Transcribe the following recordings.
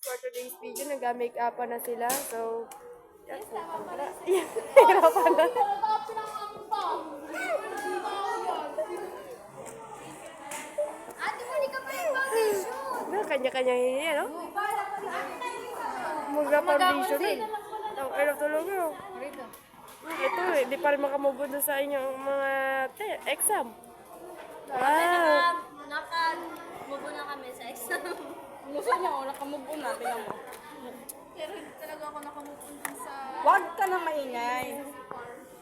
for today's video. Nag-make-upan na sila. So, yes, hirapan na. Ate mo, di ka pa yung foundation. Kanya-kanya hiya, no? Mag-foundation eh. Ang tulog nyo. Ito eh, di pa rin makamove on sa inyong mga exam. Wow! Naka-move na kami sa exam. Gusto niya, nakamove on na, tingnan mo. Pero hindi talaga ako naka-move on sa... Huwag ka na maingay.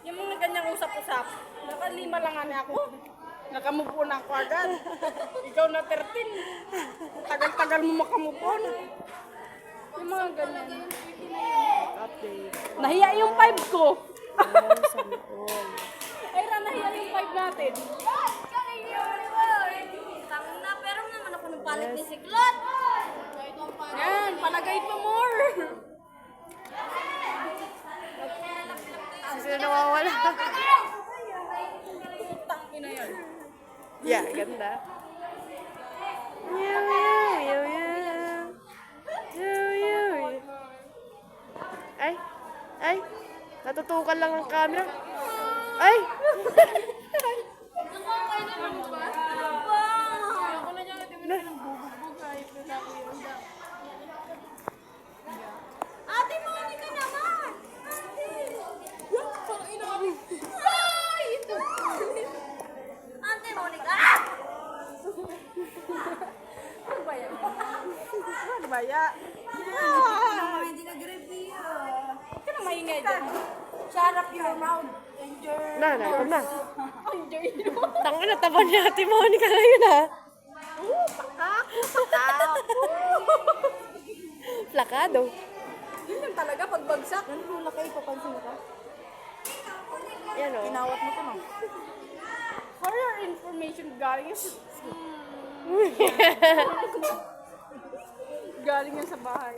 Yung mga ganyang usap-usap, nakalima lang nga ako. Nakamove on ako agad. Ikaw na 13. Tagal-tagal mo makamove on. Yung mga ganyan. Update. Nahiya yung 5 ko. Sana all. Ay, nahiya yung 5 natin. Tangin na, pero naman ako ng palit ni Siklot. Yan, palagay pa more. Sino nawawala? Putang ina yan. Yeah, ganda. Meow, meow, meow, meow. Meow, meow. Ay, ay. Natutukan lang ang camera. Ay! Ate mo, hindi ka naman. Ate Monica! Ano ba ya? Hindi nag-review. Huwag ka na maingay dyan. Shut up your mouth. Enjoy. Na, ito na. Tangin na taba ni Ate Monica ngayon ha. Plakado. Yun yung talaga pagbagsak. Ano na kayo, papansin mo ka? Yan o. Tinawat mo to, no? For your information, galing yan galing yan sa bahay.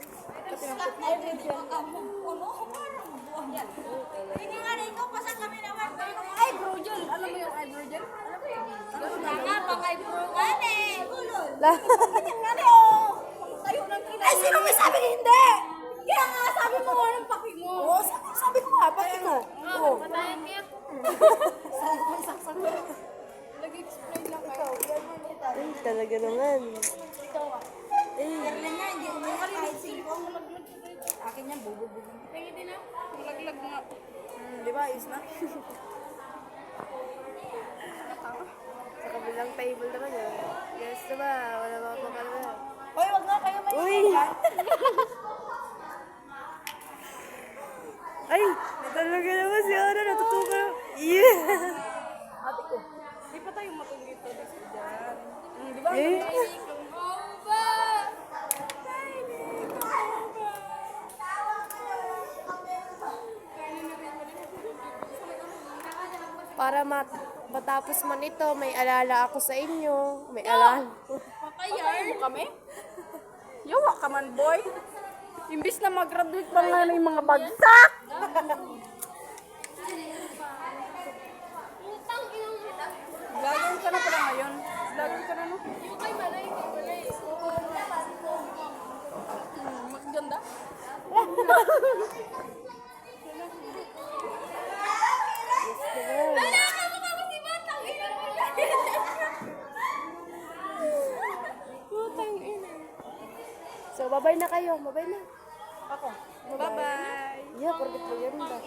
Hindi nga rin ko, pasang kami naman. Eyebrow gel. Alam mo yung eyebrow gel? Nga, pang-eyebrow ka eh. Ganyan nga rin, oh. Tayo ng kinala. Ay, sino may sabi hindi? Kaya nga, sabi mo, anong paki mo? Oo, sabi ko nga, pati ko. Oo. Patayin niya. Nag-explain lang kayo. Ay, talaga naman. Ay, Erlen nga, hindi mo kahit cellphone. Akin yan, bubo-bubo. Tingin din na. Malaglag nga. Di ba, ayos na? sa kabilang table naman yun. Yes, diba? Wala mga pangalaman. Hoy, wag nga kayo may Uy! Ay, talaga naman si Ana, natutukan. Yeah! Ate ko, di pa tayo matulito dito dyan. Di ba? Eh? Para matapos man ito, may alala ako sa inyo. May alala. Papayar mo kami? Yawa ka man, boy. Imbis na mag-graduate pa nga ng mga bagsak. Vlogger ka na pala ngayon. Vlogger ka na, no? Maganda. Wala ka mo kami si Batang. So, babay na kayo. Babay na. Ako. Bye-bye. Yeah, porkit mo yan ba?